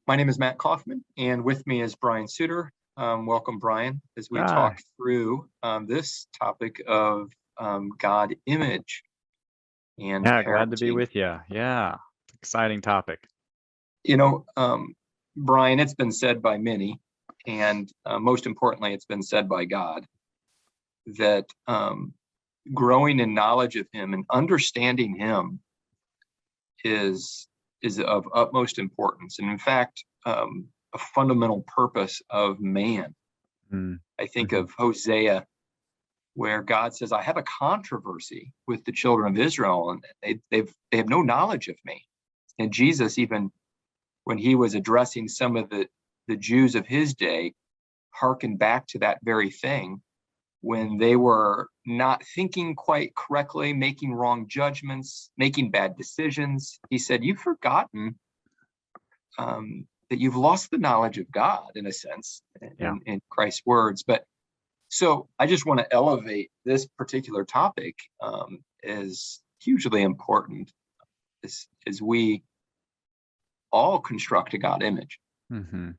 My name is Matt Kaufman, and with me is Brian Sutter. Welcome, Brian, as we Ah, talk through this topic of God image and yeah, glad to be parenting. with you. Yeah, exciting topic. You know, Brian, it's been said by many, and most importantly, it's been said by God that growing in knowledge of Him and understanding Him is of utmost importance, and in fact, a fundamental purpose of man. Mm, I think mhm. of Hosea, where God says, "I have a controversy with the children of Israel, and they have no knowledge of me." And Jesus, even when he was addressing some of the Jews of his day, hearkened back to that very thing when they were not thinking quite correctly, making wrong judgments, making bad decisions. He said, "You've forgotten that you've lost the knowledge of God, in a sense, Yeah. in Christ's words." But so I just want to elevate this particular topic as hugely important as we all construct a God image. hmm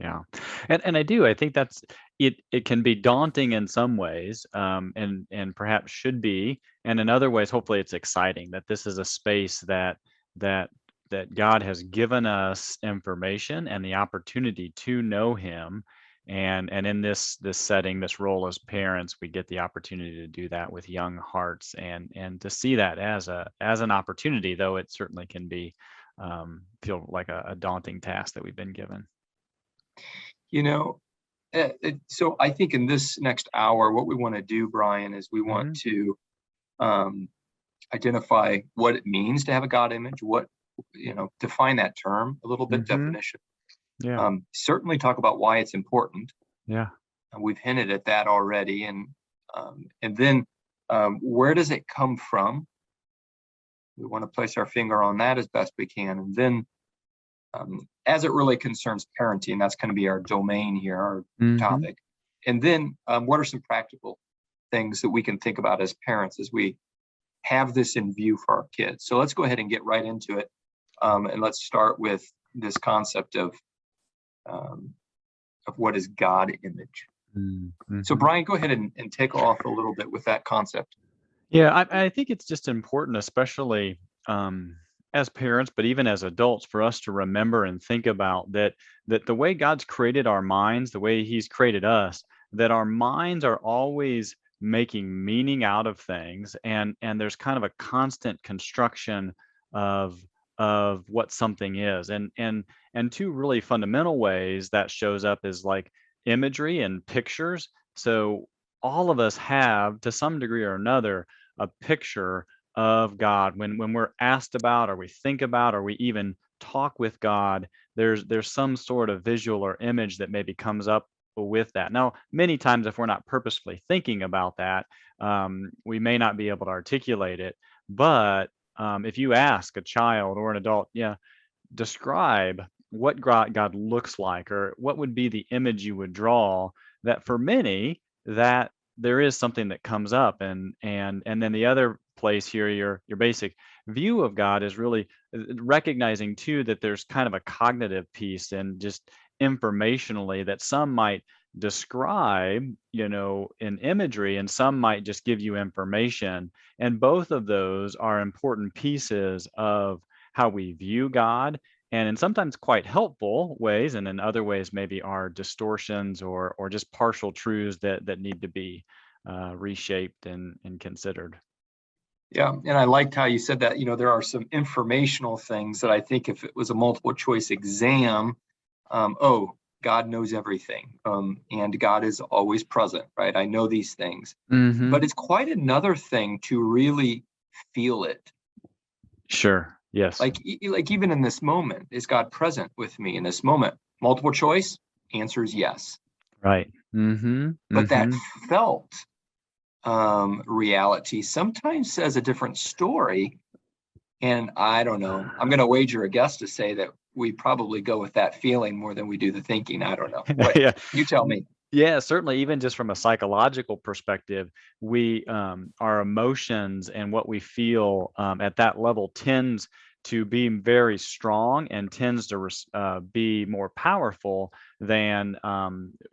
Yeah. And I do. I think that's it. It can be daunting in some ways, and perhaps should be, and in other ways, hopefully, it's exciting that this is a space that that God has given us information and the opportunity to know Him. And in this setting, this role as parents, we get the opportunity to do that with young hearts and to see that as an opportunity, though it certainly can be feel like a daunting task that we've been given. You know, so I think in this next hour, what we want to do, Brian, is we want hmm to um, identify what it means to have a God image, define that term a little bit, hmm definition. Yeah. Certainly talk about why it's important. Yeah. We've hinted at that already, and then where does it come from? We want to place our finger on that as best we can. And then, as it really concerns parenting, that's going to be our domain here, our hmm topic. And then, what are some practical things that we can think about as parents as we have this in view for our kids? So let's go ahead and get right into it. And let's start with this concept um, of what is God image. So, Mm-hmm. Brian, go ahead and take off a little bit with that concept. Yeah, I think it's just important, especially as parents, but even as adults, for us to remember and think about that the way God's created our minds, the way He's created us, that our minds are always making meaning out of things, and there's kind of a constant construction of what something is, and two really fundamental ways that shows up is like imagery and pictures. So all of us have, to some degree or another, a picture of God. When we're asked about, or we think about, or we even talk with God, there's some sort of visual or image that maybe comes up with that. Now, many times, if we're not purposefully thinking about that, we may not be able to articulate it. But if you ask a child or an adult, yeah, describe what God looks like, or what would be the image you would draw, that for many, that there is something that comes up. And then the other place here, your basic view of God is really recognizing too that there's kind of a cognitive piece and just informationally that some might describe, in imagery, and some might just give you information. And both of those are important pieces of how we view God, and in sometimes quite helpful ways, and in other ways maybe are distortions or just partial truths that need to be reshaped and considered. Yeah, and I liked how you said that. There are some informational things that I think if it was a multiple choice exam, oh, God knows everything, and God is always present, right? I know these things, but hmm it's quite another thing to really feel it. Sure. Yes. Like even in this moment, is God present with me in this moment? Multiple choice, answer is yes. Right. hmm But that hmm felt reality sometimes says a different story. And I don't know. I'm going to wager a guess to say that we probably go with that feeling more than we do the thinking. I don't know. What Yeah. you tell me? Yeah, certainly, even just from a psychological perspective, we our emotions and what we feel at that level tends to be very strong and tends to be more powerful than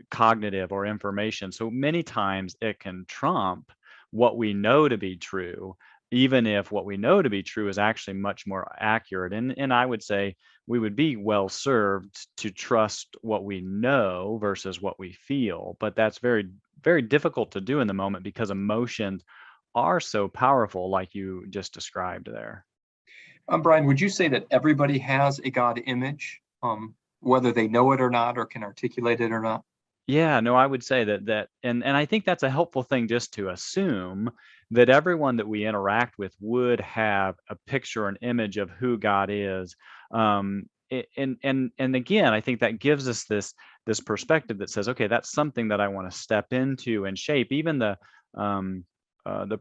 cognitive or information. So many times it can trump what we know to be true, even if what we know to be true is actually much more accurate. And I would say we would be well served to trust what we know versus what we feel. But that's very, very difficult to do in the moment because emotions are so powerful, like you just described there. Brian, would you say that everybody has a God image, whether they know it or not, or can articulate it or not? Yeah, no, I would say that and I think that's a helpful thing just to assume that everyone that we interact with would have a picture, an image of who God is. And again, I think that gives us this perspective that says, okay, that's something that I want to step into and shape. Even the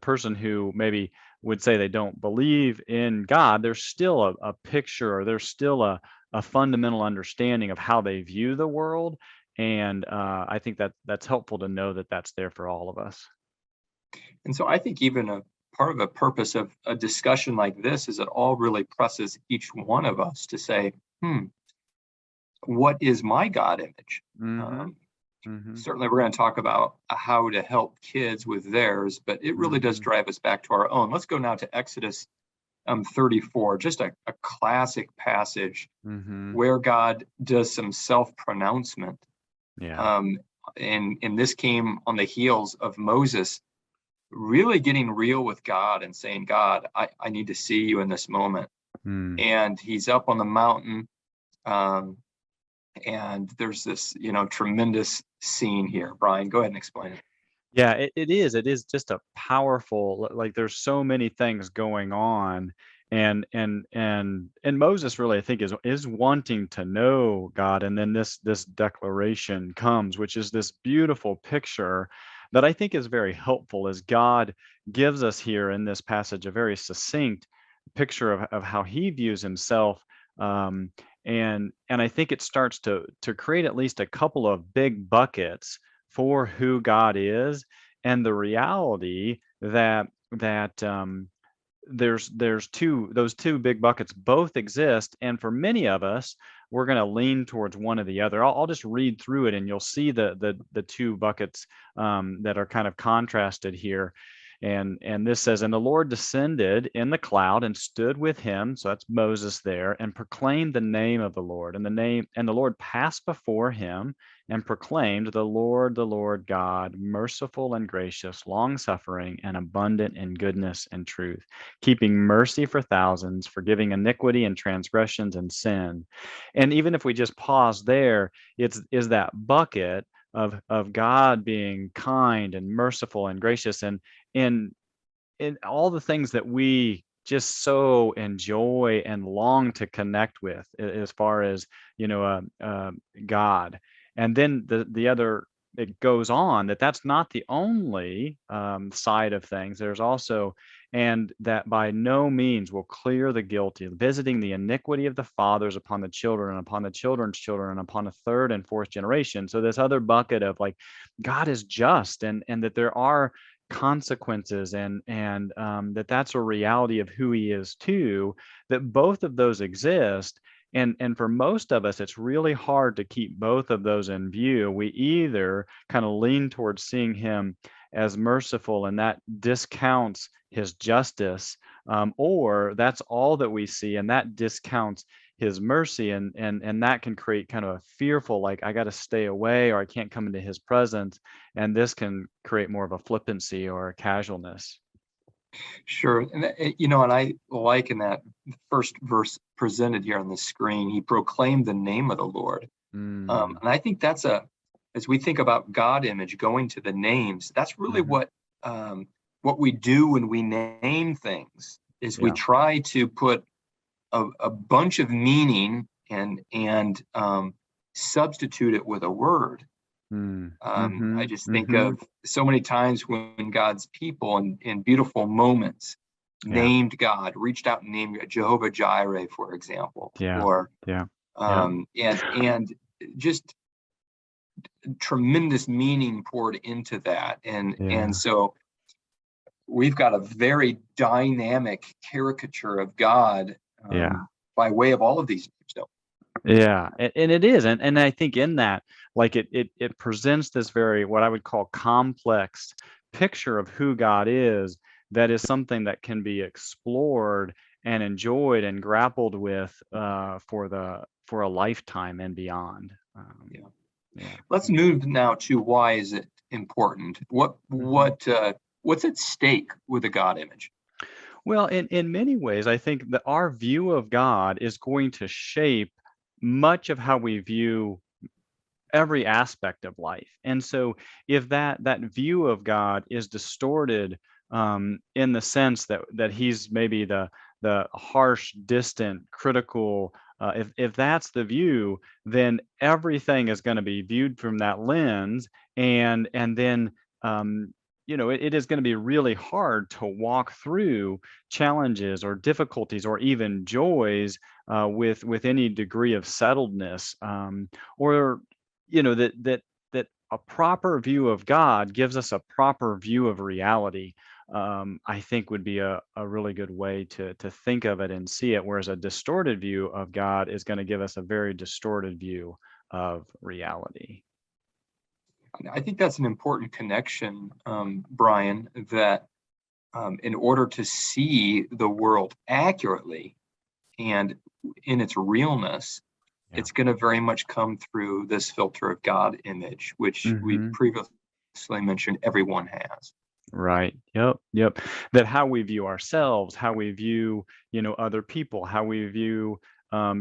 person who maybe would say they don't believe in God, there's still a picture, or there's still a fundamental understanding of how they view the world. And I think that that's helpful to know that that's there for all of us. And so I think even a part of the purpose of a discussion like this is it all really presses each one of us to say, what is my God image? Mm-hmm. Mm-hmm. Certainly we're going to talk about how to help kids with theirs, but it really does drive us back to our own. Let's go now to Exodus 34, just a classic passage where God does some self-pronouncement. Yeah. And this came on the heels of Moses really getting real with God and saying, God, I need to see you in this moment. And he's up on the mountain, and there's this, tremendous scene here. Brian, go ahead and explain it. Yeah, it is. It is just a powerful, like there's so many things going on. And Moses really, I think, is wanting to know God. And then this declaration comes, which is this beautiful picture that I think is very helpful, as God gives us here in this passage a very succinct picture of how he views himself. And I think it starts to create at least a couple of big buckets for who God is, and the reality that there's those two big buckets both exist, and for many of us, we're going to lean towards one or the other. I'll just read through it, and you'll see the two buckets that are kind of contrasted here. And this says, and the Lord descended in the cloud and stood with him, so that's Moses there, and proclaimed the name of the Lord. And the Lord passed before him and proclaimed, the Lord God, merciful and gracious, long-suffering and abundant in goodness and truth, keeping mercy for thousands, forgiving iniquity and transgressions and sin. And even if we just pause there, is that bucket of God being kind and merciful and gracious, and in all the things that we just so enjoy and long to connect with, as far as God. And then the other, it goes on that's not the only side of things. There's also, and that by no means will clear the guilty, visiting the iniquity of the fathers upon the children and upon the children's children and upon a third and fourth generation. So this other bucket of, like, God is just, and that there are consequences, and that's a reality of who he is too, that both of those exist. And for most of us, it's really hard to keep both of those in view. We either kind of lean towards seeing him as merciful, and that discounts his justice, or that's all that we see, and that discounts his mercy, and that can create kind of a fearful, like, I got to stay away, or I can't come into his presence, and this can create more of a flippancy or a casualness. Sure. And I like in that first verse presented here on the screen, he proclaimed the name of the Lord. And I think that's as we think about God image, going to the names, that's really what we do when we name things, is we try to put a bunch of meaning and substitute it with a word. I just think of so many times when God's people in beautiful moments named God, reached out and named Jehovah Jireh, for example, or and just tremendous meaning poured into that, and so we've got a very dynamic caricature of God Yeah. by way of all of these names, though. Yeah, and it is, and I think in that, like it presents this very what I would call complex picture of who God is. That is something that can be explored and enjoyed and grappled with for a lifetime and beyond. Yeah. Yeah. Let's move now to why is it important? Mhm. What's at stake with a God image? Well, in many ways, I think that our view of God is going to shape much of how we view every aspect of life. And so if that view of God is distorted in the sense that he's maybe the harsh, distant, critical, if that's the view, then everything is going to be viewed from that lens, and then um, it is going to be really hard to walk through challenges or difficulties or even joys with any degree of settledness, or that a proper view of God gives us a proper view of reality. I think would be a really good way to think of it and see it, whereas a distorted view of God is going to give us a very distorted view of reality. I think that's an important connection, Brian, that in order to see the world accurately and in its realness, Yeah. it's going to very much come through this filter of God image, which we Hmm. previously mentioned everyone has. Right. Yep. Yep. That how we view ourselves, how we view, other people, how we view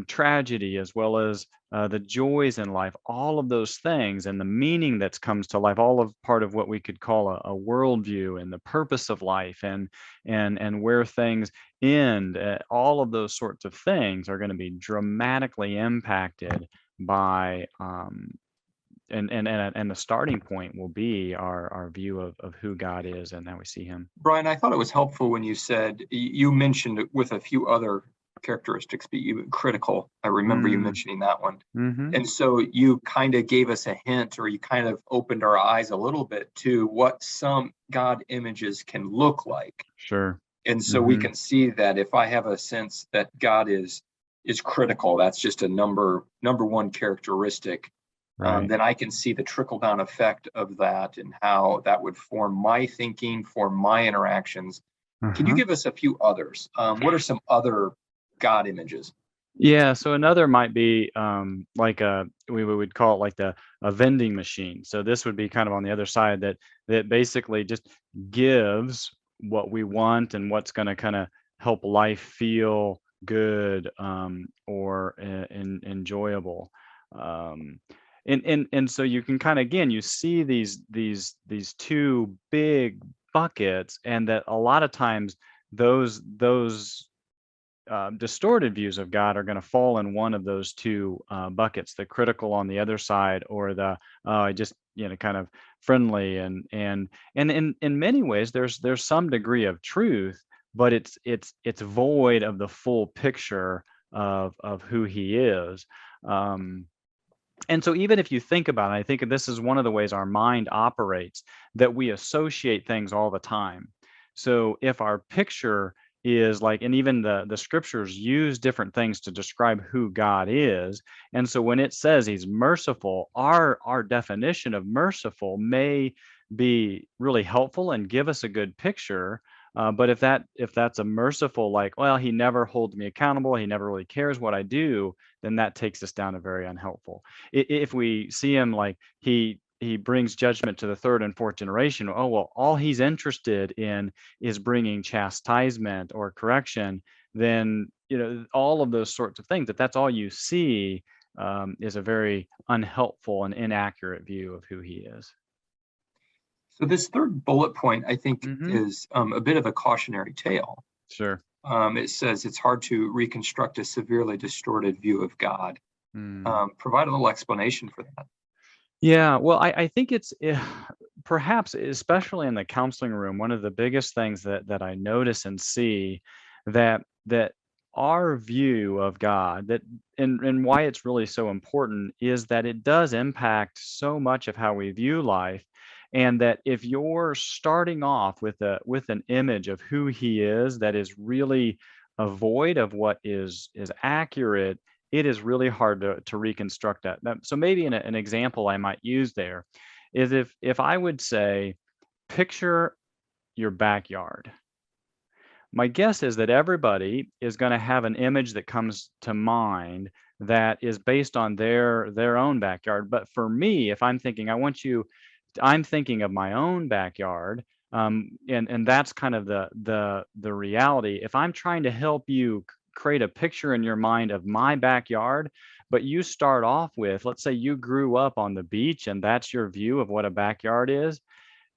tragedy, as well as the joys in life, all of those things, and the meaning that comes to life, all of part of what we could call a worldview and the purpose of life, and where things end. All of those sorts of things are going to be dramatically impacted by and the starting point will be our view of who God is and how we see him. Brian, I thought it was helpful when you said you mentioned with a few other characteristics, but you critical. I remember you Mm, mentioning that one. mm-hmm. And so you kind of gave us a hint, or you kind of opened our eyes a little bit to what some God images can look like. Sure. And so we Mm-hmm. can see that if I have a sense that God is critical, that's just a number one characteristic. Right. Then I can see the trickle down effect of that and how that would form my thinking, form my interactions. Can you Uh-huh. give us a few others? What are some other God images? Yeah, so another might be like we would call it like a vending machine. So this would be kind of on the other side, that basically just gives what we want and what's going to kind of help life feel good, or enjoyable. Um, and so you can kind of, again, you see these two big buckets, and that a lot of times those distorted views of God are going to fall in one of those two buckets: the critical on the other side, or the just kind of friendly. And in many ways, there's some degree of truth, but it's void of the full picture of who He is. Um, and so even if you think about it, I think this is one of the ways our mind operates, that we associate things all the time. So if our picture is like, and even the scriptures use different things to describe who God is. And so when it says he's merciful, our definition of merciful may be really helpful and give us a good picture. But if that's a merciful, like, well, he never holds me accountable, he never really cares what I do, then that takes us down a very unhelpful. If we see him like he brings judgment to the third and fourth generation, oh well, all he's interested in is bringing chastisement or correction, then all of those sorts of things, that's all you see, is a very unhelpful and inaccurate view of who he is. So this third bullet point, I think, Hmm. is a bit of a cautionary tale. Sure. It says it's hard to reconstruct a severely distorted view of God. Mm. Provide a little explanation for that. Yeah, well, I think it's perhaps, especially in the counseling room, one of the biggest things that I notice and see, that our view of God, that and why it's really so important, is that it does impact so much of how we view life. And that if you're starting off with an image of who he is that is really void of what is accurate, it is really hard to reconstruct that. So maybe an example I might use there is if I would say, picture your backyard. My guess is that everybody is going to have an image that comes to mind that is based on their own backyard. But for me, if I'm thinking, I'm thinking of my own backyard, and that's kind of the reality. If I'm trying to help you create a picture in your mind of my backyard, but you start off with, let's say you grew up on the beach and that's your view of what a backyard is,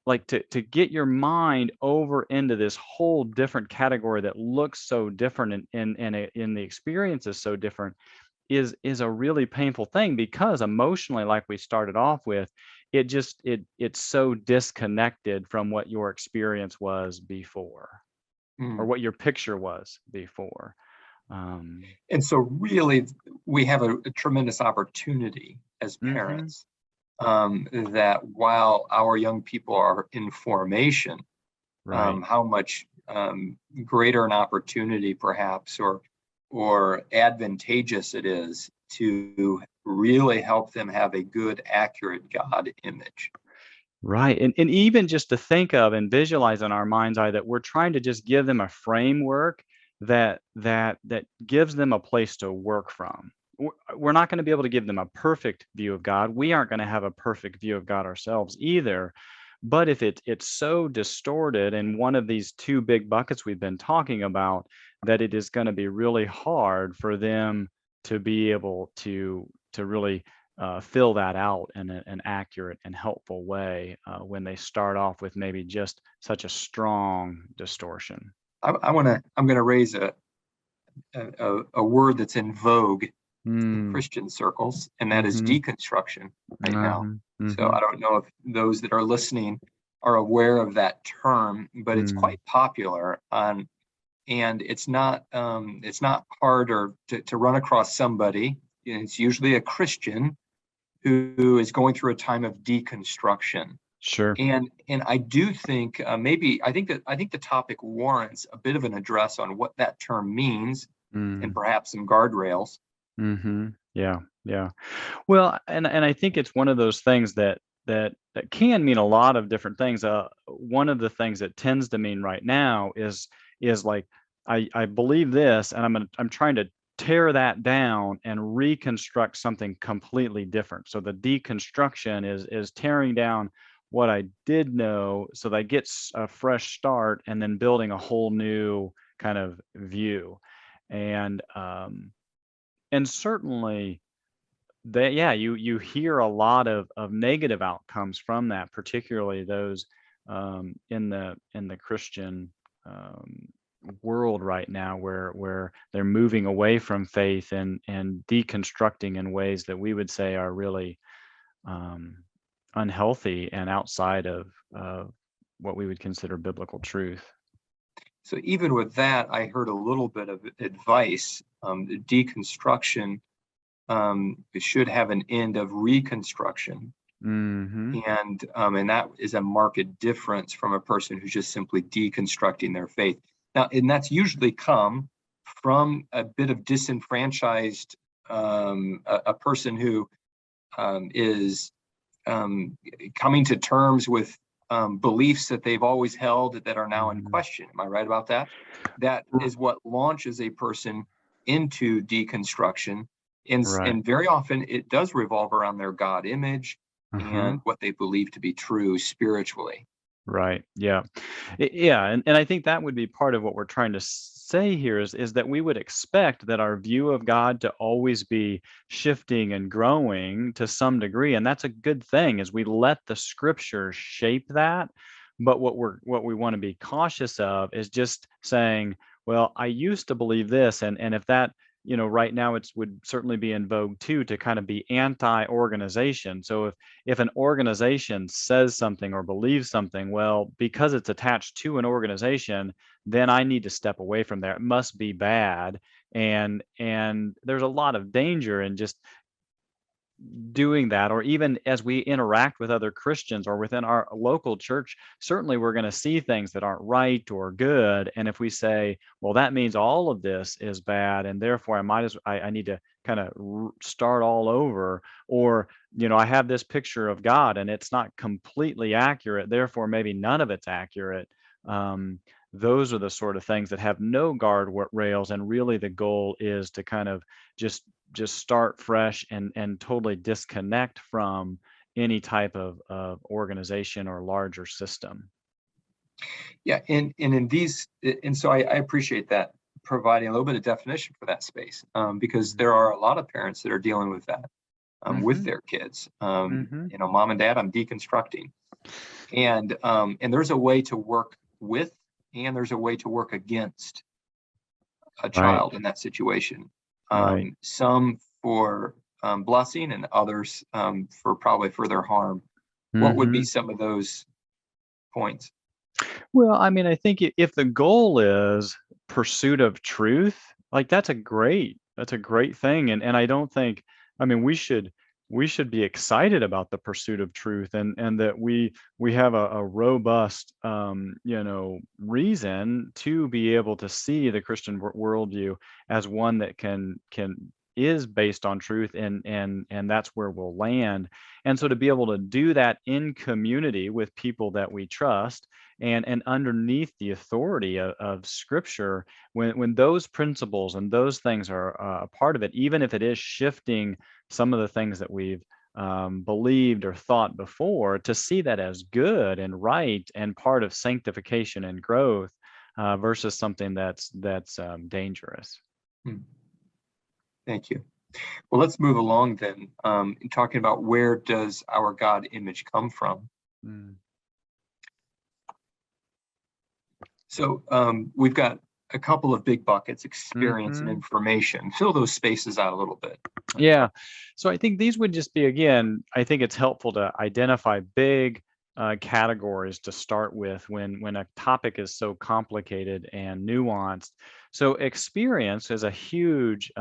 like to get your mind over into this whole different category that looks so different in the experience is so different is a really painful thing, because emotionally, like we started off with, it's so disconnected from what your experience was before, or Mm. what your picture was before. um And so really, we have a tremendous opportunity as mhm, parents, that while our young people are in formation, right. how much greater an opportunity perhaps, or advantageous it is to really help them have a good, accurate God image. Right. And even just to think of and visualize in our mind's eye that we're trying to just give them a framework that gives them a place to work from. We're not going to be able to give them a perfect view of God. We aren't going to have a perfect view of God ourselves either. But if it's so distorted in one of these two big buckets we've been talking about, that it is going to be really hard for them to be able to really fill that out in an accurate and helpful way when they start off with maybe just such a strong distortion. I'm going to raise a word that's in vogue in Mm, Christian circles, and that is mm-hmm, deconstruction right now. So mm-hmm, I don't know if those that are listening are aware of that term, but it's mm, quite popular on, and it's not hard or to run across somebody. It's usually a Christian who is going through a time of deconstruction. sure. And I do think, maybe I think the topic warrants a bit of an address on what that term means, and Mm, perhaps some guardrails. mm-hmm. Yeah, yeah. Well, and I think it's one of those things that can mean a lot of different things. One of the things it tends to mean right now is like, I believe this, and I'm trying to tear that down and reconstruct something completely different. So the deconstruction is tearing down what I did know, so that I get a fresh start, and then building a whole new kind of view. And certainly that, yeah, you hear a lot of negative outcomes from that, particularly those in the Christian um, world right now, where they're moving away from faith and deconstructing in ways that we would say are really um, unhealthy and outside of what we would consider biblical truth. So even with that, I heard a little bit of advice. The deconstruction should have an end of reconstruction, Hmm. and that is a marked difference from a person who's just simply deconstructing their faith. Now, and that's usually come from a bit of disenfranchised, a person who is um, coming to terms with beliefs that they've always held that are now in Hmm. question. Am I right about that? That is what launches a person into deconstruction. Right. And very often it does revolve around their God image Uh-huh. and what they believe to be true spiritually. Right. Yeah. Yeah. And I think that would be part of what we're trying to say here is that we would expect that our view of God to always be shifting and growing to some degree. And that's a good thing, is we let the scripture shape that. But what we want to be cautious of is just saying, well, I used to believe this, and if that, right now it's would certainly be in vogue too, to kind of be anti-organization. So if an organization says something or believes something, well, because it's attached to an organization, then I need to step away from there. It must be bad. And there's a lot of danger in just doing that, or even as we interact with other Christians or within our local church, certainly we're going to see things that aren't right or good. And if we say, well, that means all of this is bad, and therefore I need to kind of start all over, or I have this picture of God and it's not completely accurate, therefore maybe none of it's accurate. Um, those are the sort of things that have no guardrails, and really the goal is to kind of just start fresh and totally disconnect from any type of organization or larger system. Yeah, and in these, and so I appreciate that, providing a little bit of definition for that space, because there are a lot of parents that are dealing with that with Mm-hmm. their kids. Mm-hmm. Mom and dad, I'm deconstructing, and there's a way to work with, and there's a way to work against a Right. child in that situation. Right. Some for blessing, and others for probably further harm. What would be Mm-hmm. some of those points? Well, I mean, I think if the goal is pursuit of truth, like that's a great thing. And I don't think, I mean, we should be excited about the pursuit of truth, and that we have a robust reason to be able to see the Christian worldview as one that can is based on truth, and that's where we'll land. And so to be able to do that in community with people that we trust, and underneath the authority of Scripture, when those principles and those things are a part of it, even if it is shifting some of the things that we've believed or thought before, to see that as good and right and part of sanctification and growth, versus something that's dangerous. Hmm, thank you. Well, let's move along then, in talking about where does our God image come from. Mm. So we've got a couple of big buckets: experience and Hmm. information. Fill those spaces out a little bit. Yeah. So I think these would just be, again, I think it's helpful to identify big categories to start with when a topic is so complicated and nuanced. So experience is a huge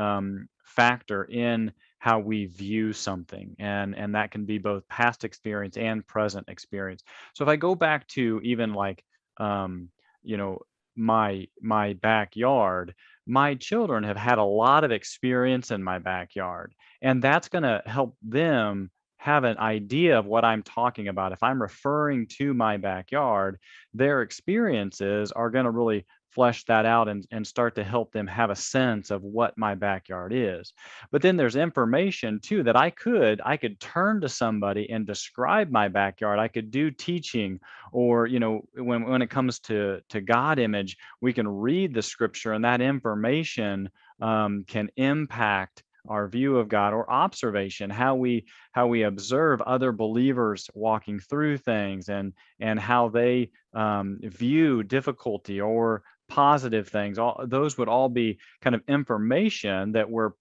factor in how we view something, and that can be both past experience and present experience. So if I go back to even like um, you know my backyard, my children have had a lot of experience in my backyard, and that's going to help them have an idea of what I'm talking about. If I'm referring to my backyard, their experiences are going to really flesh that out, and start to help them have a sense of what my backyard is. But then there's information too that I could turn to somebody and describe my backyard. I could do teaching, or when it comes to God image, we can read the Scripture, and that information can impact our view of God, or observation, how we observe other believers walking through things, and how they view difficulty or positive things. All those would all be kind of information that we're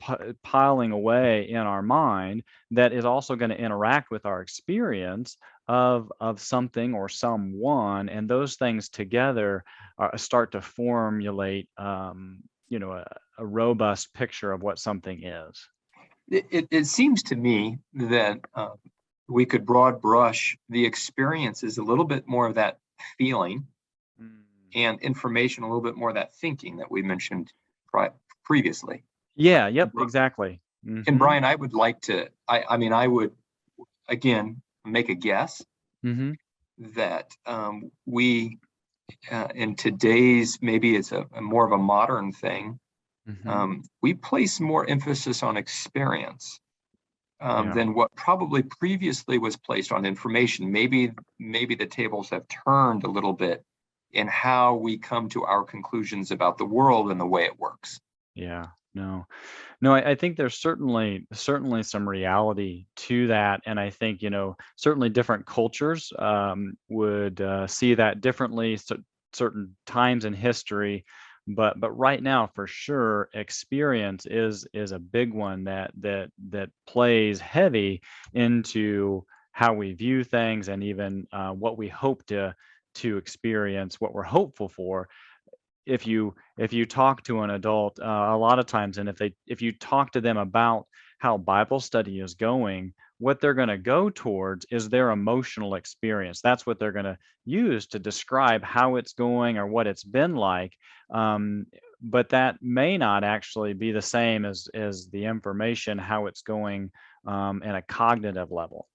piling away in our mind, that is also going to interact with our experience of something or someone, and those things together start to formulate a robust picture of what something is. It seems to me that we could broad brush the experience is a little bit more of that feeling, Mm. and information a little bit more of that thinking that we mentioned previously. Yeah, yep, exactly. And Mhm. Brian, I would like to, I mean, I would again make a guess Mhm. that we, in today's, maybe it's a more of a modern thing, Mhm. we place more emphasis on experience Yeah. than what probably previously was placed on information. Maybe the tables have turned a little bit in how we come to our conclusions about the world and the way it works. Yeah. No. No, I think there's certainly some reality to that, and I think certainly different cultures would see that differently. So certain times in history, but right now for sure, experience is a big one that plays heavy into how we view things, and even what we hope to experience, what we're hopeful for. If you talk to an adult a lot of times, and if you talk to them about how Bible study is going, what they're going to go towards is their emotional experience. That's what they're going to use to describe how it's going or what it's been like. Um, but that may not actually be the same as the information, how it's going in a cognitive level.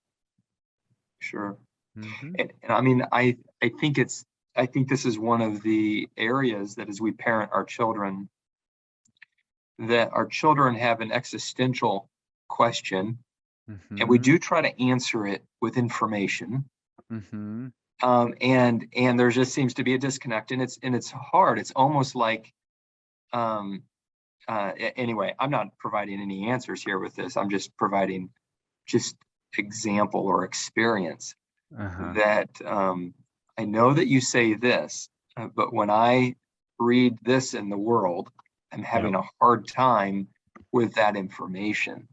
Sure. Hmm. And I mean, I think this is one of the areas that as we parent our children, that our children have an existential question, and we Hmm. do try to answer it with information. Hmm. And there just seems to be a disconnect, and it's hard. It's almost like, um, anyway, I'm not providing any answers here with this. I'm just providing just example or experience Uh-huh. that, I know that you say this, but when I read this in the world, I'm Yep. having a hard time with that information.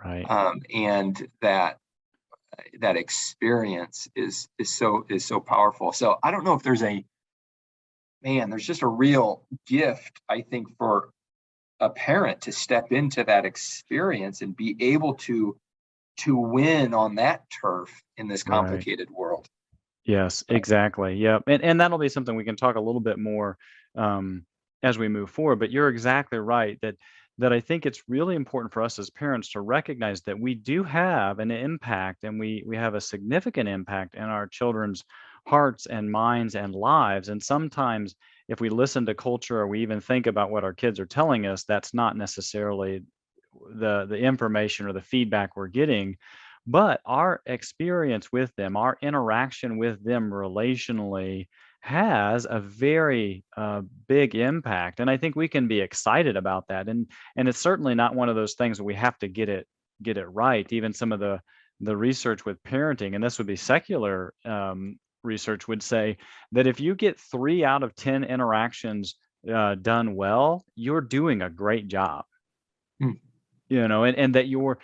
Right. And that experience is so powerful. So I don't know if there's just a real gift, I think, for a parent to step into that experience and be able to win on that turf in this Right. complicated world. Yes, exactly. Yep. And that'll be something we can talk a little bit more um, as we move forward. But you're exactly right that I think it's really important for us as parents to recognize that we do have an impact, and we have a significant impact in our children's hearts and minds and lives. And sometimes if we listen to culture or we even think about what our kids are telling us, that's not necessarily the information or the feedback we're getting, but our experience with them, our interaction with them relationally has a very big impact. And I think we can be excited about that. And it's certainly not one of those things that we have to get it right. Even some of the research with parenting, and this would be secular research, would say that if you get 3 out of 10 interactions done well, you're doing a great job. Hmm. And that you're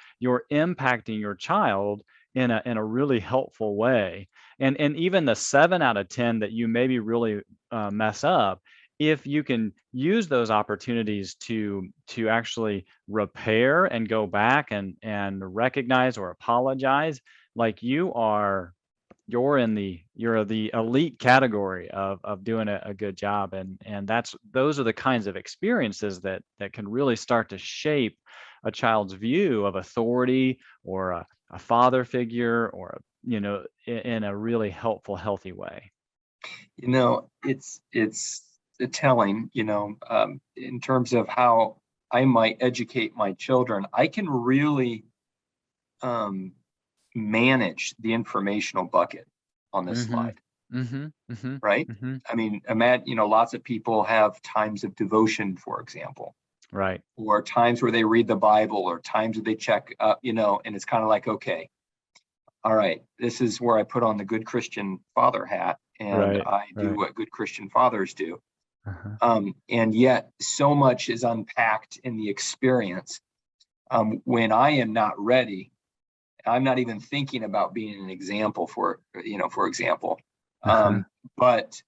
impacting your child in a really helpful way. And even the 7 out of 10 that you maybe really mess up, if you can use those opportunities to actually repair and go back and recognize or apologize, like you're the elite category of doing a good job. And those are the kinds of experiences that can really start to shape a child's view of authority or a father figure or in a really helpful, healthy way. It's telling, in terms of how I might educate my children. I can really, um, manage the informational bucket on this Mhm. slide, Mhm. Mhm. right? Mhm. I mean, imagine, lots of people have times of devotion, for example, Right. or times where they read the Bible, or times where they check up, and it's kind of like, okay, all right, this is where I put on the good Christian father hat, and Right. I do Right. what good Christian fathers do. Uh-huh. And yet, so much is unpacked in the experience. When I am not ready, I'm not even thinking about being an example for example. Uh-huh. Um, but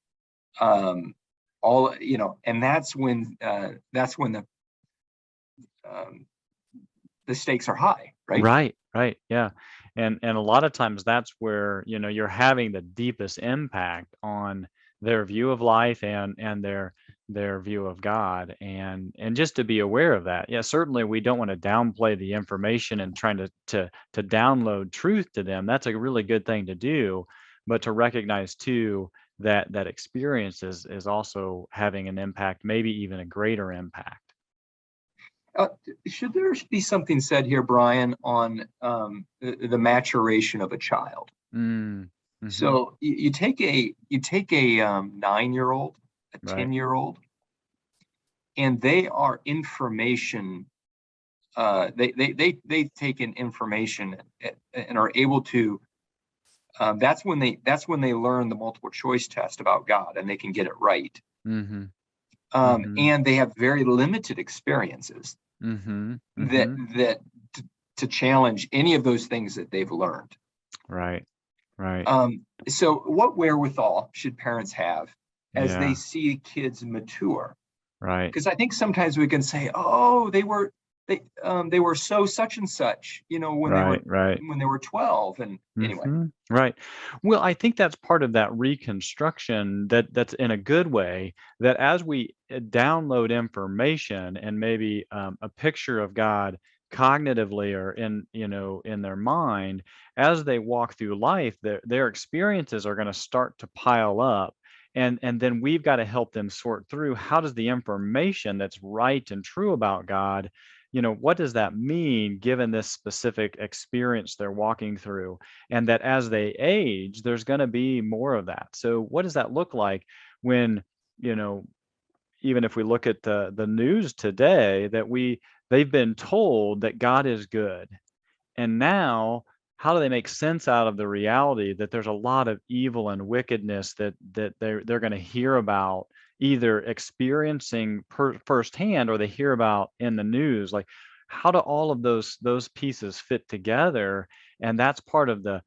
all and that's when um, the stakes are high, right? Right, right, yeah. And a lot of times that's where, you're having the deepest impact on their view of life and their view of God. And just to be aware of that. Yeah, certainly we don't want to downplay the information and trying to download truth to them. That's a really good thing to do, but to recognize too that experience is also having an impact, maybe even a greater impact. Uh, should there be something said here, Brian, on the maturation of a child? Mm, mhm. So you take a 9-year-old, a Right. 10-year-old, and they are information. They take in information, and are able to. That's when they learn the multiple choice test about God, and they can get it right. Mhm. Mhm. And they have very limited experiences Mhm. that Mhm. that to challenge any of those things that they've learned. Right. Right. So, what wherewithal should parents have as they Yeah. see kids mature? Right. Because I think sometimes we can say, "Oh, they were." they were so such and such, when Right, right. they were 12. And anyway, Right. Well, I think that's part of that reconstruction that's in a good way, that as we download information and maybe a picture of God cognitively or in their mind, as they walk through life, their experiences are going to start to pile up. And then we've got to help them sort through, how does the information that's right and true about God, what does that mean given this specific experience they're walking through? And that as they age, there's going to be more of that. So what does that look like when, you know, even if we look at the news today, that they've been told that God is good, and now how do they make sense out of the reality that there's a lot of evil and wickedness that they're going to hear about, either experiencing firsthand, or they hear about in the news? Like, how do all of those pieces fit together? And that's part of the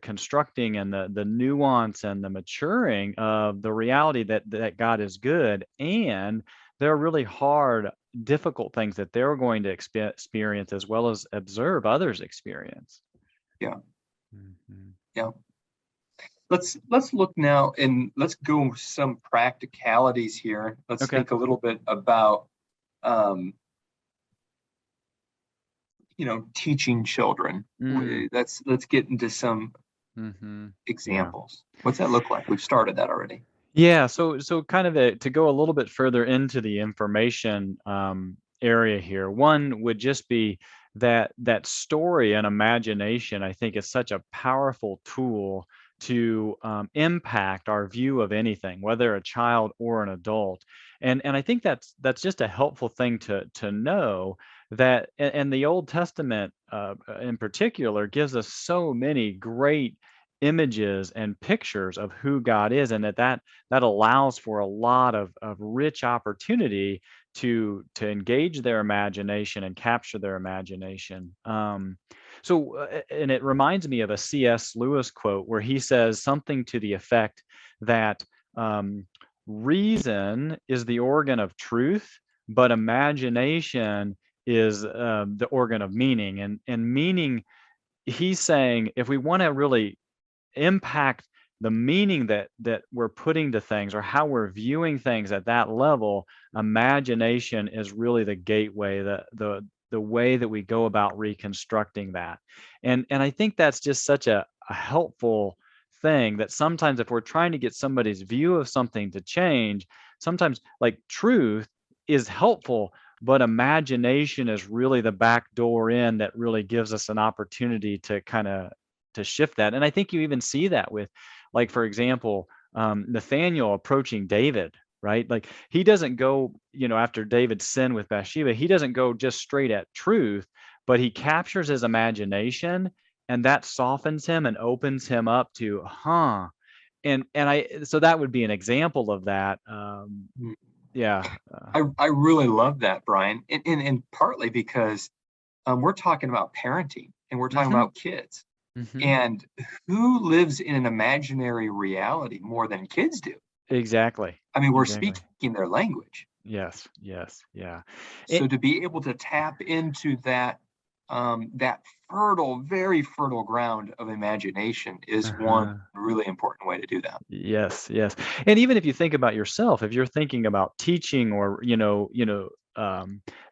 constructing and the nuance and the maturing of the reality that God is good, and there are really hard, difficult things that they're going to experience, as well as observe others experience. yeah, Mhm. yeah. Let's look now, and let's go with some practicalities here. Let's Okay. think a little bit about um, teaching children. Mm. Let's get into some Yeah. examples. What's that look like? We've started that already. Yeah. So kind of to go a little bit further into the information area here, one would just be that story and imagination, I think, is such a powerful tool to impact our view of anything, whether a child or an adult. And I think that's just a helpful thing to know, that and the Old Testament in particular gives us so many great images and pictures of who God is, and that allows for a lot of rich opportunity to engage their imagination and capture their imagination. And it reminds me of a C.S. Lewis quote, where he says something to the effect that um, reason is the organ of truth, but imagination is the organ of meaning. And meaning, he's saying, if we want to really impact the meaning that we're putting to things, or how we're viewing things at that level, imagination is really the gateway, the way that we go about reconstructing that. And I think that's just such a helpful thing, that sometimes if we're trying to get somebody's view of something to change, sometimes, like, truth is helpful, but imagination is really the back door in, that really gives us an opportunity to kind of to shift that. And I think you even see that with, like, for example, Nathaniel approaching David, right? Like, he doesn't go, after David's sin with Bathsheba, he doesn't go just straight at truth, but he captures his imagination, and that softens him and opens him up to, so that would be an example of that. Mm. Yeah. I really love that, Brian, and partly because we're talking about parenting, and we're talking hmm about kids. hmm And who lives in an imaginary reality more than kids do? Exactly. I mean, we're Exactly. speaking their language. Yes. Yes. Yeah. So to be able to tap into that fertile, very fertile ground of imagination is one Uh-huh. really important way to do that. Yes, yes. And even if you think about yourself, if you're thinking about teaching, or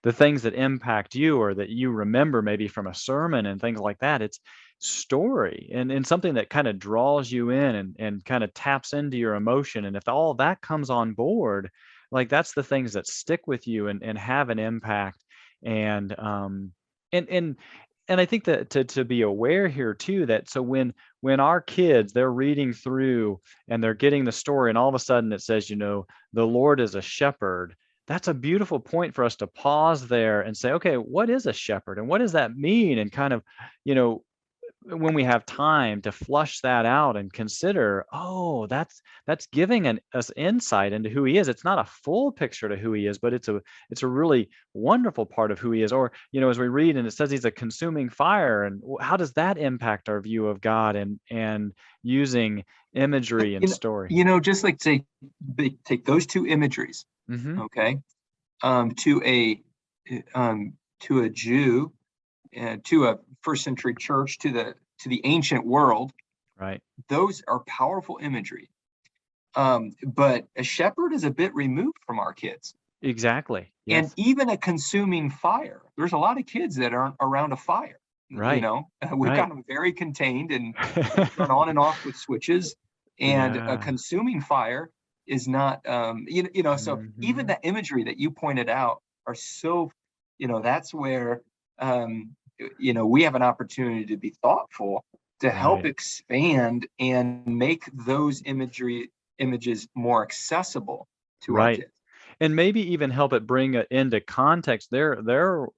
the things that impact you, or that you remember maybe from a sermon and things like that, it's story, and something that kind of draws you in, and kind of taps into your emotion. And if all that comes on board, like, that's the things that stick with you and have an impact. And and and and I think that to be aware here too, that so when our kids, they're reading through and they're getting the story, and all of a sudden it says, the Lord is a shepherd, that's a beautiful point for us to pause there and say, okay, what is a shepherd, and what does that mean? And kind of, you know when we have time to flush that out and consider, oh, that's giving us insight into who he is. It's not a full picture to who he is, but it's a really wonderful part of who he is. Or, as we read, and it says he's a consuming fire, and how does that impact our view of God, and using But, imagery and story? just like take those two imageries, Mm-hmm. okay, to a to a Jew, to a first century church, to the ancient world, Right. those are powerful imagery. But a shepherd is a bit removed from our kids. Exactly. And Yes. even a consuming fire. There's a lot of kids that aren't around a fire. Right. We've Right. got them very contained and turn on and off with switches. And a Yeah. consuming fire is not, so even Mhm. the imagery that you pointed out are so, that's where, we have an opportunity to be thoughtful, to help Right. expand and make those images more accessible to our Right. kids. And maybe even help it bring it into context their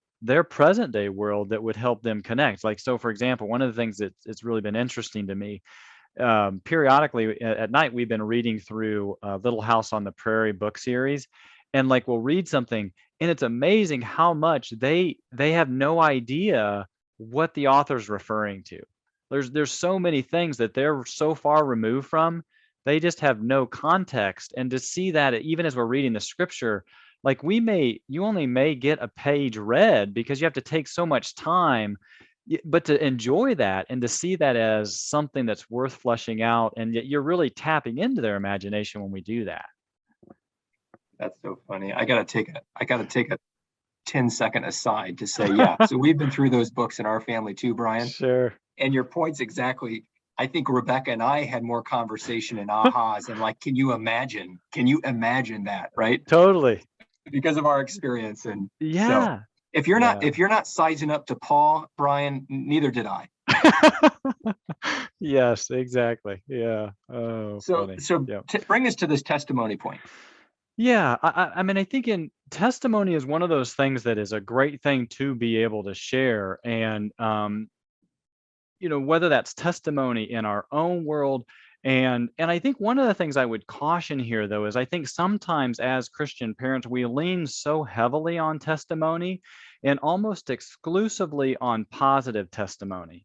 present day world that would help them connect. Like, so for example, one of the things that it's really been interesting to me, periodically at night, we've been reading through Little House on the Prairie book series, and like we'll read something, and it's amazing how much they have no idea what the author's referring to. There's so many things that they're so far removed from, they just have no context. And to see that even as we're reading the scripture, like you only may get a page read because you have to take so much time, but to enjoy that and to see that as something that's worth fleshing out, and yet you're really tapping into their imagination when we do that. That's so funny. I gotta take a 10-second aside to say, yeah. So we've been through those books in our family too, Brian. Sure. And your point's exactly. I think Rebecca and I had more conversation and ahas and like, can you imagine? Can you imagine that, right? Totally. Because of our experience. And so Yeah. if you're not Yeah. if you're not sizing up to Paul, Brian, neither did I. Yes, exactly. Yeah. Oh, So funny. so Yeah. to bring us to this testimony point. Yeah, I mean, I think in testimony is one of those things that is a great thing to be able to share, and whether that's testimony in our own world, and I think one of the things I would caution here, though, is I think sometimes as Christian parents we lean so heavily on testimony and almost exclusively on positive testimony.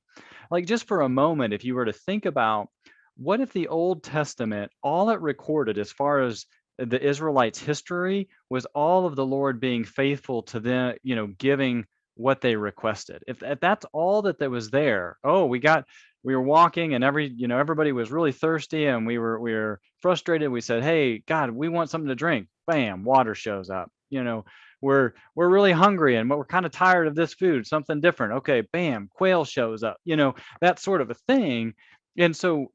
Like, just for a moment, if you were to think about, what if the Old Testament, all it recorded as far as the Israelites' history, was all of the Lord being faithful to them, giving what they requested. If that's all that was there, oh, we were walking, and everybody was really thirsty, and we were frustrated. We said, "Hey, God, we want something to drink." Bam, water shows up. We're really hungry, and we're kind of tired of this food, something different. Okay, bam, quail shows up. That sort of a thing. And so,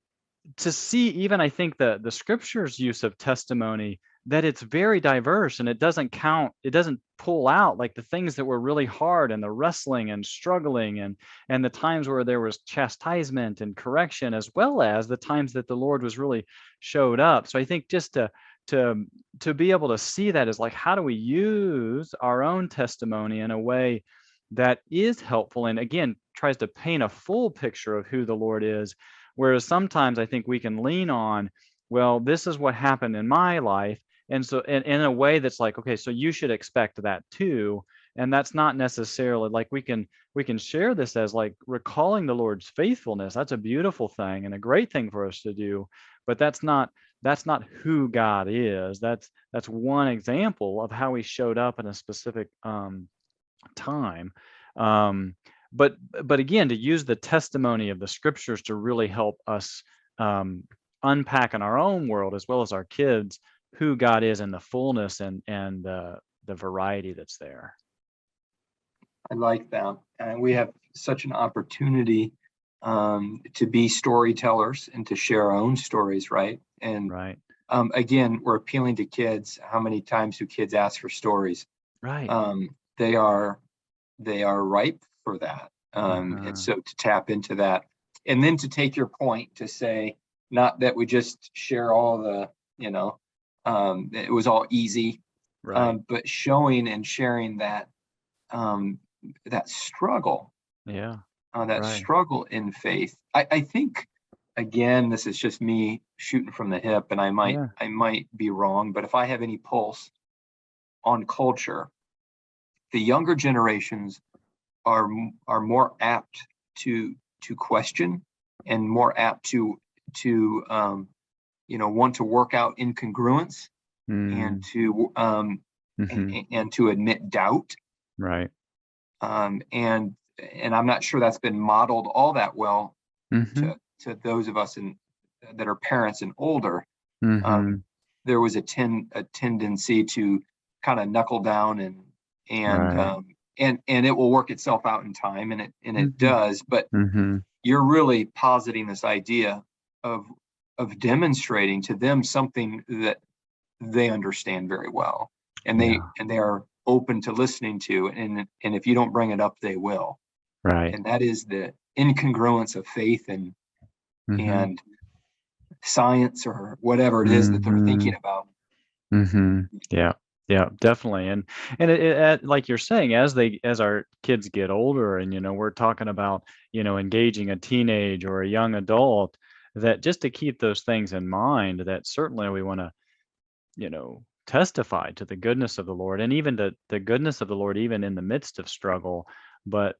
to see, even I think the scriptures use of testimony, that it's very diverse, and it doesn't pull out like the things that were really hard, and the wrestling and struggling, and the times where there was chastisement and correction, as well as the times that the Lord was really showed up. So I think just to be able to see that is like, how do we use our own testimony in a way that is helpful, and again tries to paint a full picture of who the Lord is. Whereas sometimes I think we can lean on, well, this is what happened in my life. And so in a way that's like, okay, so you should expect that too. And that's not necessarily like, we can share this as like recalling the Lord's faithfulness. That's a beautiful thing and a great thing for us to do. But that's not who God is. That's one example of how he showed up in a specific time. Um, but again, to use the testimony of the scriptures to really help us unpack in our own world, as well as our kids, who God is in the fullness and the variety that's there. I like that. And we have such an opportunity to be storytellers and to share our own stories, right? And Right. again, we're appealing to kids. How many times do kids ask for stories? Right. They are ripe for that. And Uh-huh. so to tap into that, and then to take your point to say, not that we just share all the, it was all easy, Right. but showing and sharing that struggle, Yeah. that Right. struggle in faith. I think, again, this is just me shooting from the hip, and I might Yeah. I might be wrong, but if I have any pulse on culture, the younger generations are more apt to question, and more apt to want to work out incongruence, and Mm. to Hmm. and to admit doubt. Right. and I'm not sure that's been modeled all that well Mm-hmm. to those of us that are parents and older. Mm-hmm. There was a tendency to kind of knuckle down and Right. and it will work itself out in time, and it Mm-hmm. does. But Mm-hmm. you're really positing this idea of demonstrating to them something that they understand very well, and Yeah. they are open to listening to, and if you don't bring it up, they will. Right. And that is the incongruence of faith Mm-hmm. and science or whatever it is that they're Mm-hmm. thinking about. Mm-hmm. Yeah. Yeah, definitely. And like you're saying, as our kids get older, and we're talking about, engaging a teenage or a young adult, that just to keep those things in mind, that certainly we want to, testify to the goodness of the Lord, and even the goodness of the Lord even in the midst of struggle, but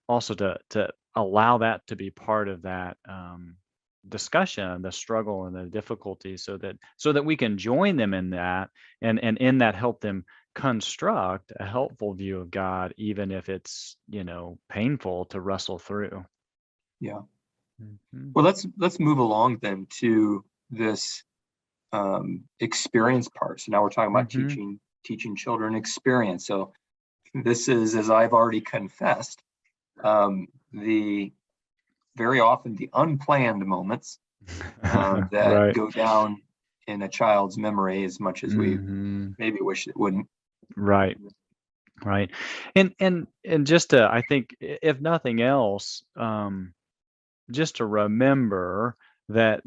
also to allow that to be part of that discussion, the struggle and the difficulty, so that we can join them in that, and in that help them construct a helpful view of God, even if it's painful to wrestle through. Yeah. Mhm. Well, let's move along then to this experience part. So now we're talking about Mhm. teaching children experience. So this is, as I've already confessed, the very often the unplanned moments that Right. go down in a child's memory as much as we Mhm. maybe wish it wouldn't. Right. Right. And just to, I think, if nothing else, just to remember that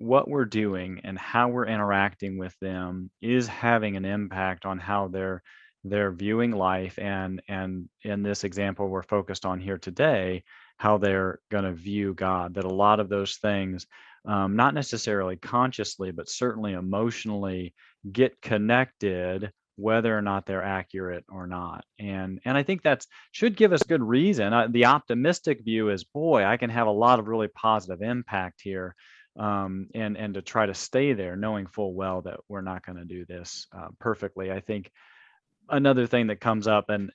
what we're doing and how we're interacting with them is having an impact on how they're viewing life, and in this example we're focused on here today, how they're going to view God. That a lot of those things, not necessarily consciously but certainly emotionally, get connected, whether or not they're accurate or not. And I think that's should give us good reason. The optimistic view is, boy, I can have a lot of really positive impact here, and to try to stay there, knowing full well that we're not going to do this perfectly. I think another thing that comes up, and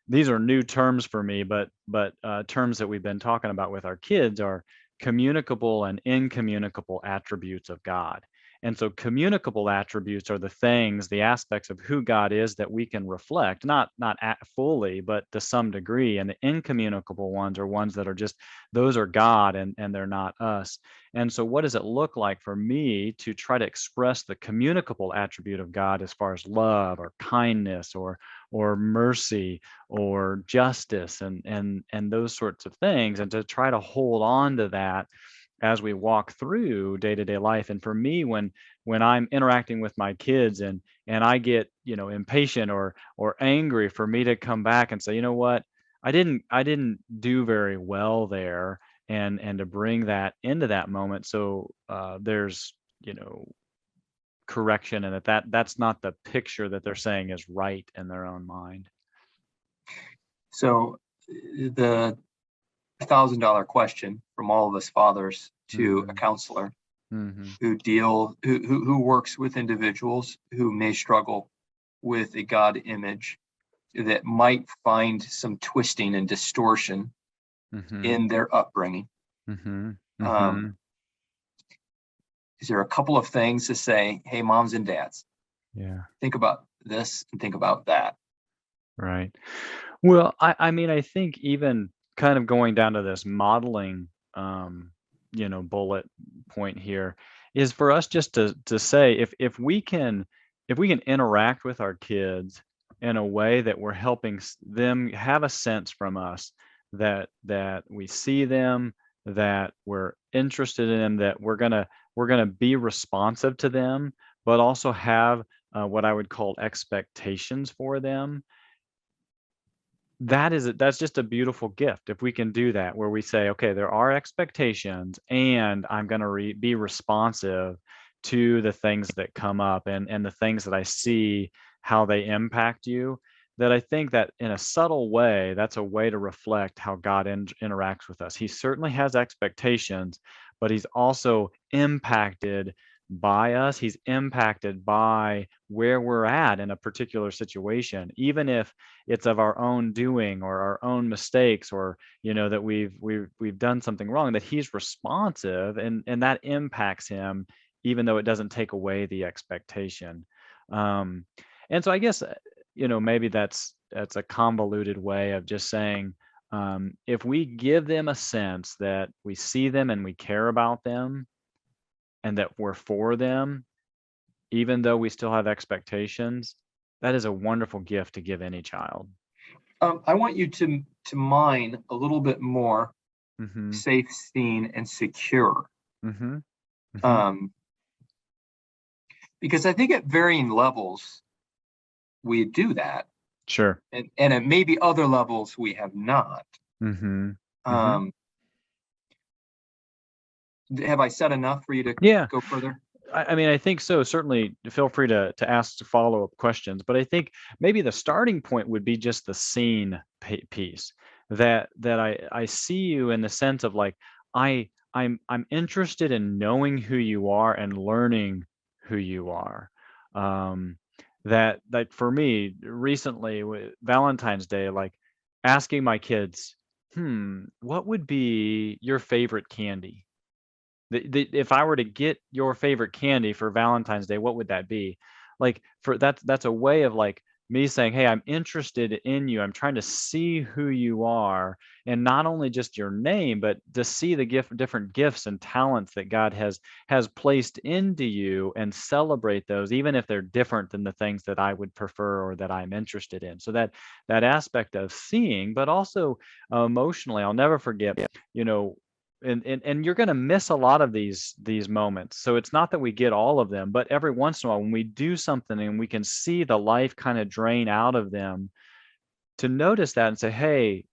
these are new terms for me, but terms that we've been talking about with our kids are communicable and incommunicable attributes of God. And so communicable attributes are the things, the aspects of who God is that we can reflect, not fully, but to some degree. And the incommunicable ones are ones that are just, those are God, and they're not us. And so what does it look like for me to try to express the communicable attribute of God, as far as love or kindness or mercy or justice, and those sorts of things, and to try to hold on to that as we walk through day-to-day life. And for me, when I'm interacting with my kids, and I get, impatient or angry, for me to come back and say, you know what, I didn't do very well there, and to bring that into that moment, so there's, correction, and that's not the picture that they're saying is right in their own mind. So the $1,000 question from all of us fathers to a Mhm. counselor Mhm. who works with individuals who may struggle with a God image that might find some twisting and distortion Mhm. in their upbringing. Mhm. Um, Mhm. is there a couple of things to say, hey, moms and dads, Yeah. think about this and think about that? Right. Well, I mean, I think even kind of going down to this modeling, bullet point here, is for us just to say, if we can interact with our kids in a way that we're helping them have a sense from us that we see them, that we're interested in them, that we're gonna be responsive to them, but also have what I would call expectations for them. That's just a beautiful gift if we can do that, where we say, okay, there are expectations, and I'm going to be responsive to the things that come up, and the things that I see, how they impact you. That I think that in a subtle way, that's a way to reflect how God interacts with us. He certainly has expectations, but he's also impacted by us. He's impacted by where we're at in a particular situation, even if it's of our own doing or our own mistakes, or that we've done something wrong, that he's responsive, and that impacts him, even though it doesn't take away the expectation. Um, and so I guess maybe that's a convoluted way of just saying, if we give them a sense that we see them and we care about them and that we're for them, even though we still have expectations, that is a wonderful gift to give any child. I want you to mine a little bit more Mm-hmm. safe, seen, and secure, Mm-hmm. Mm-hmm. um, because I think at varying levels we do that, Sure. and at maybe other levels we have not. Mm-hmm. Mm-hmm. Um, have I said enough for you to Yeah. go further? I mean, I think so. Certainly, feel free to ask follow-up questions. But I think maybe the starting point would be just the scene piece. That I see you in the sense of like, I'm interested in knowing who you are and learning who you are. Um, that for me recently with Valentine's Day, like asking my kids, what would be your favorite candy? If I were to get your favorite candy for Valentine's Day, what would that be? Like, for that's a way of like me saying, "Hey, I'm interested in you. I'm trying to see who you are, and not only just your name, but to see the different gifts and talents that God has placed into you, and celebrate those, even if they're different than the things that I would prefer or that I'm interested in." So that aspect of seeing, but also emotionally, I'll never forget. You know, and you're going to miss a lot of these moments, so it's not that we get all of them, but every once in a while when we do something and we can see the life kind of drain out of them, to notice that and say, hey,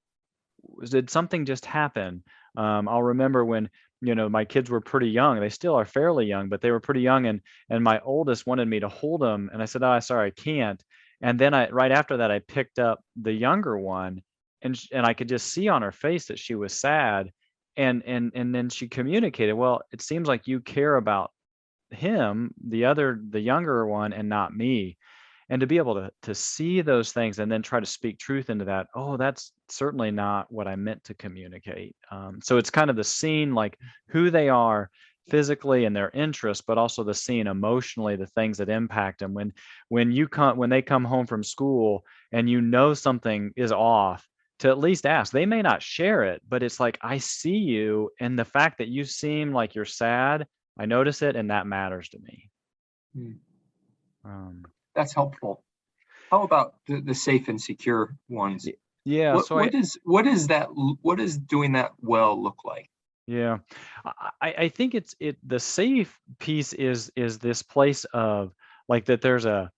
did something just happen? I'll remember when my kids were pretty young. They still are fairly young, but they were pretty young, and my oldest wanted me to hold them, and I said, oh, sorry, I can't. And then I right after that I picked up the younger one, and I could just see on her face that she was sad. And then she communicated, well, it seems like you care about him, the younger one, and not me. And to be able to see those things and then try to speak truth into that, oh, that's certainly not what I meant to communicate. So it's kind of the scene, like who they are physically and their interests, but also the scene emotionally, the things that impact them. When they come home from school and something is off, to at least ask. They may not share it, but it's like, I see you, and the fact that you seem like you're sad, I notice it, and that matters to me. Hmm. Um, That's helpful. How about the safe and secure ones? yeah, What so I what does doing that well look like? Yeah, I think the safe piece is this place of like that. There's a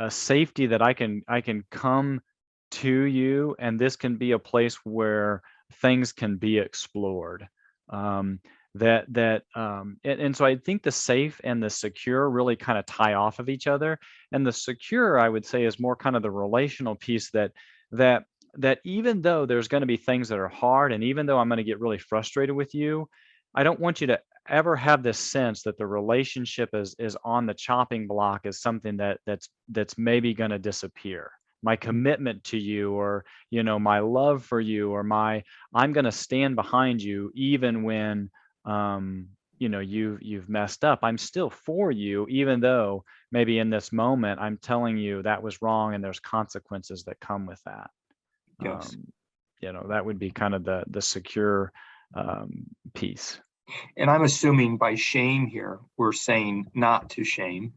safety that I can come to you, and this can be a place where things can be explored. Um, and so I think the safe and the secure really kind of tie off of each other. And the secure, I would say, is more kind of the relational piece that that even though there's going to be things that are hard, and even though I'm going to get really frustrated with you, I don't want you to ever have this sense that the relationship is on the chopping block, as something that's maybe going to disappear. My commitment to you, or my love for you, or my I'm going to stand behind you even when you've messed up. I'm still for you, even though maybe in this moment I'm telling you that was wrong and there's consequences that come with that. Yes. um, that would be kind of the secure piece. And I'm assuming by shame here, we're saying not to shame.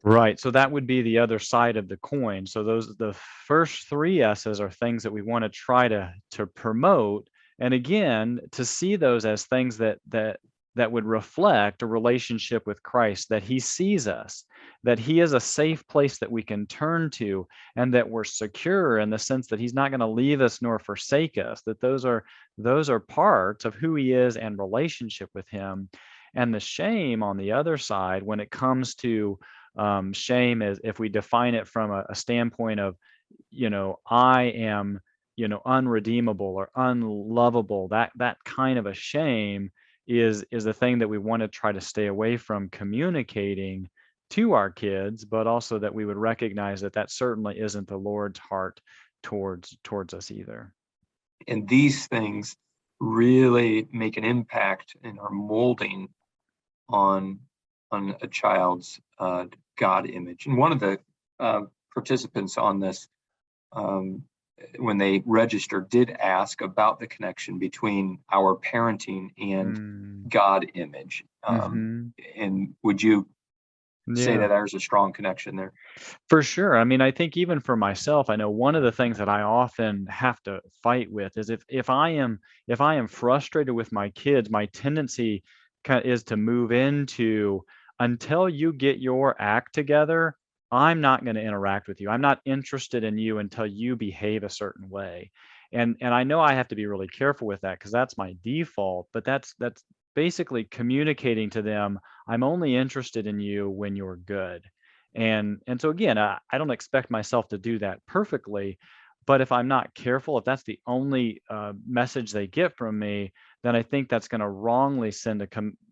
Right. So that would be the other side of the coin. So the first three S's are things that we want to try to promote. And again, to see those as things that would reflect a relationship with Christ, that he sees us, that he is a safe place that we can turn to, and that we're secure in the sense that he's not going to leave us nor forsake us, that those are parts of who he is and relationship with him. And the shame on the other side, when it comes to shame, is if we define it from a standpoint of, I am, unredeemable or unlovable, that kind of a shame is the thing that we want to try to stay away from communicating to our kids, but also that we would recognize that that certainly isn't the Lord's heart towards us either. And these things really make an impact and are molding on a child's God image. And one of the participants on this, when they registered, did ask about the connection between our parenting and God image. And would you say that there's a strong connection there? For sure. I mean, I think even for myself, I know one of the things that I often have to fight with is if I am frustrated with my kids, my tendency is to move into, until you get your act together, I'm not going to interact with you. I'm not interested in you until you behave a certain way. And I know I have to be really careful with that because that's my default, but that's basically communicating to them, I'm only interested in you when you're good. And so again, I don't expect myself to do that perfectly, but if I'm not careful, if that's the only message they get from me, then I think that's going to wrongly send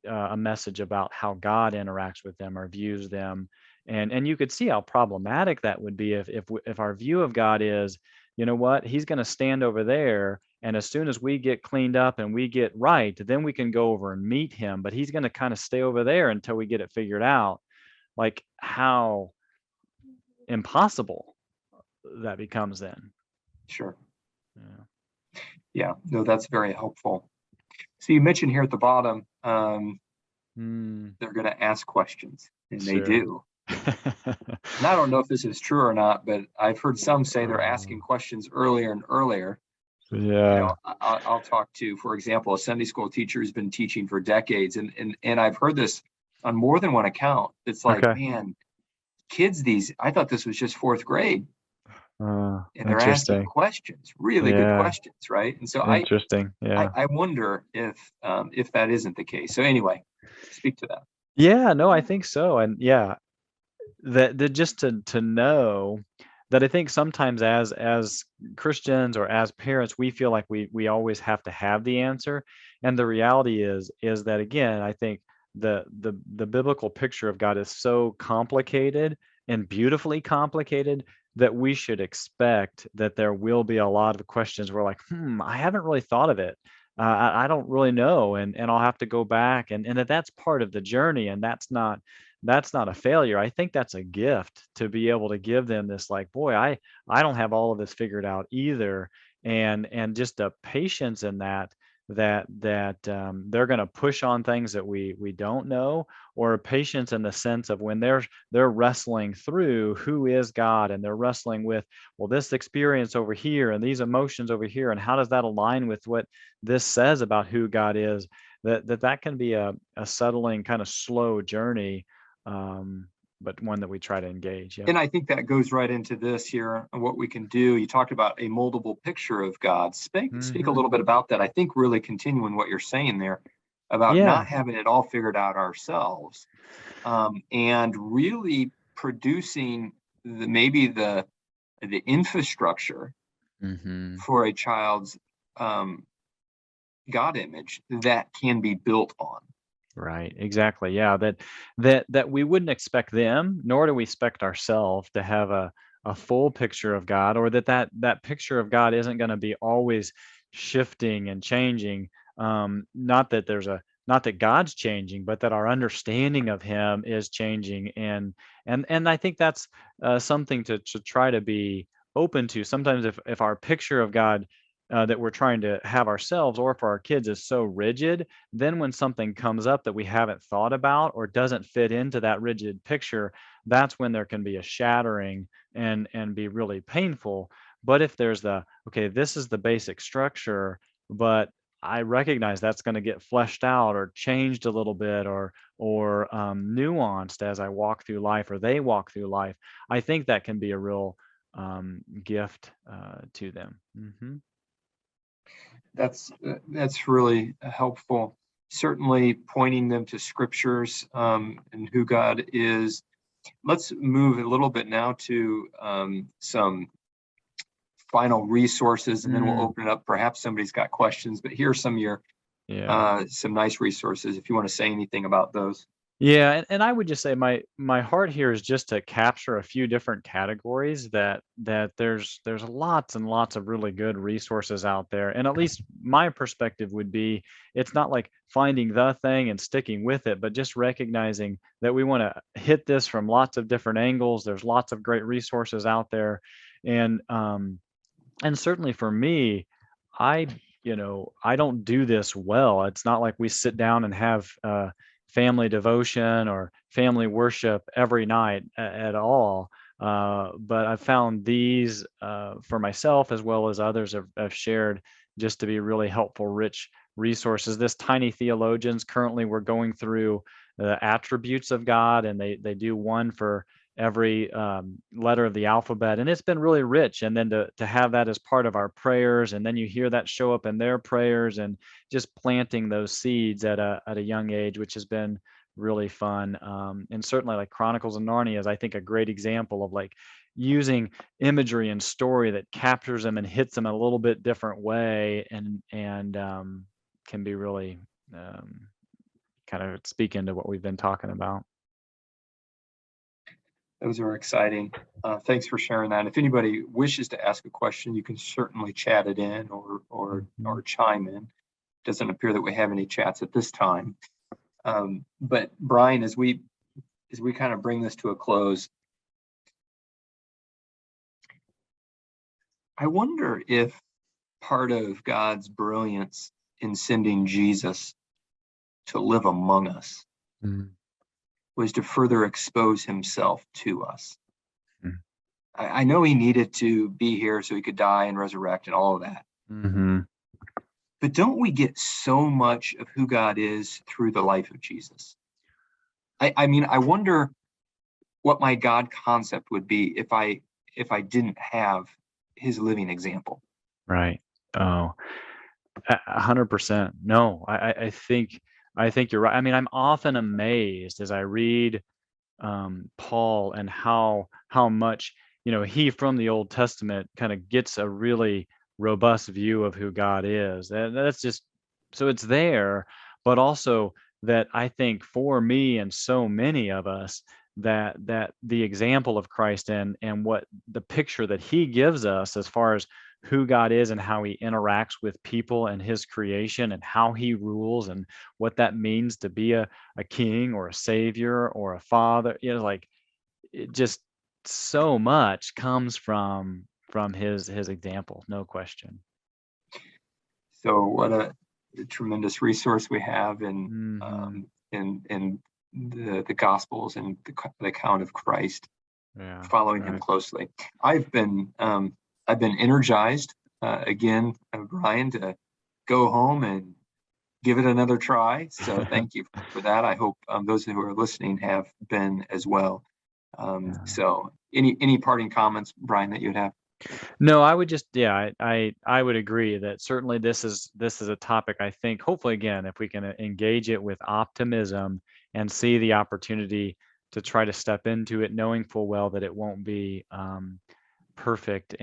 a message about how God interacts with them or views them. And you could see how problematic that would be if our view of God is, you know what, He's going to stand over there, and as soon as we get cleaned up and we get right, then we can go over and meet Him. But He's going to kind of stay over there until we get it figured out. Like how impossible that becomes then. Sure. Yeah. Yeah, no, that's very helpful. So you mentioned here at the bottom, they're going to ask questions, and they do. And I don't know if this is true or not, but I've heard some say they're asking questions earlier and earlier. Yeah. You know, I'll talk to, for example, a Sunday school teacher who's been teaching for decades, and I've heard this on more than one account. It's like, man, kids, I thought this was just fourth grade. And they're asking questions, really good questions, right? And so I wonder if that isn't the case. So anyway, speak to that. Yeah, no, I think so. And yeah, that just to know that, I think sometimes as Christians or as parents, we feel like we always have to have the answer. And the reality is that, again, I think the biblical picture of God is so complicated and beautifully complicated that we should expect that there will be a lot of questions we're like, I haven't really thought of it. I don't really know, and I'll have to go back, and that's part of the journey, and that's not a failure. I think that's a gift to be able to give them this, like, boy, I don't have all of this figured out either, and just a patience in that they're going to push on things that we don't know, or patience in the sense of when they're wrestling through who is God, and they're wrestling with, well, this experience over here and these emotions over here, and how does that align with what this says about who God is, that can be a settling, kind of slow journey, but one that we try to engage. Yeah. And I think that goes right into this here, and what we can do. You talked about a moldable picture of God. Speak a little bit about that. I think really continuing what you're saying there about not having it all figured out ourselves, and really producing maybe the infrastructure for a child's God image that can be built on. Right. Exactly. Yeah. That we wouldn't expect them, nor do we expect ourselves to have a full picture of God, or that picture of God isn't going to be always shifting and changing. Not that God's changing, but that our understanding of Him is changing, and I think that's something to try to be open to. Sometimes if our picture of God that we're trying to have ourselves or for our kids is so rigid, then when something comes up that we haven't thought about or doesn't fit into that rigid picture, that's when there can be a shattering and be really painful. But if there's okay, this is the basic structure, but I recognize that's going to get fleshed out or changed a little bit, or nuanced as I walk through life, or they walk through life, I think that can be a real gift to them. That's really helpful. Certainly pointing them to scriptures, and who God is. Let's move a little bit now to some final resources, and then we'll open it up. Perhaps somebody's got questions, but here are some of your some nice resources if you want to say anything about those. Yeah, and I would just say my heart here is just to capture a few different categories that there's lots and lots of really good resources out there. And at least my perspective would be it's not like finding the thing and sticking with it, but just recognizing that we want to hit this from lots of different angles. There's lots of great resources out there. And certainly for me, I, I don't do this well. It's not like we sit down and have family devotion or family worship every night at all. But I've found these for myself as well as others have shared just to be really helpful, rich resources. This Tiny Theologians, currently we're going through the attributes of God, and they do one for every letter of the alphabet, and it's been really rich. And then to have that as part of our prayers, and then you hear that show up in their prayers, and just planting those seeds at a young age, which has been really fun. And certainly like Chronicles of Narnia is, I think, a great example of like using imagery and story that captures them and hits them in a little bit different way, and can be really kind of speak into what we've been talking about. Those are exciting. Thanks for sharing that. If anybody wishes to ask a question, you can certainly chat it in or chime in. Doesn't appear that we have any chats at this time. But Brian, as we kind of bring this to a close, I wonder if part of God's brilliance in sending Jesus to live among us was to further expose himself to us. I know he needed to be here so he could die and resurrect and all of that. But don't we get so much of who God is through the life of Jesus? I mean, I wonder what my God concept would be if I didn't have his living example. Right. Oh, 100%. No, I think you're right. I mean, I'm often amazed as I read Paul and how much he from the Old Testament kind of gets a really robust view of who God is. And that's just so it's there, but also that I think for me and so many of us that the example of Christ and what the picture that he gives us as far as who God is and how he interacts with people and his creation and how he rules and what that means to be a king or a savior or a father, like it just so much comes from his example, no question. So what a tremendous resource we have in the Gospels and the account of Christ, following him closely. I've been energized again, Brian, to go home and give it another try. So thank you for that. I hope those who are listening have been as well. So any parting comments, Brian, that you'd have? No, I would just, I would agree that certainly this is a topic, I think, hopefully, again, if we can engage it with optimism and see the opportunity to try to step into it, knowing full well that it won't be perfect,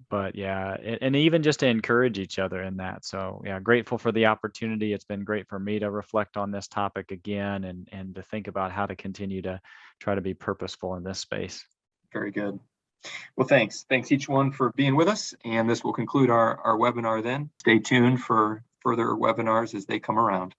but and even just to encourage each other in that. So grateful for the opportunity. It's been great for me to reflect on this topic again and to think about how to continue to try to be purposeful in this space. Very good. Well, thanks each one for being with us, and this will conclude our webinar then. Stay tuned for further webinars as they come around.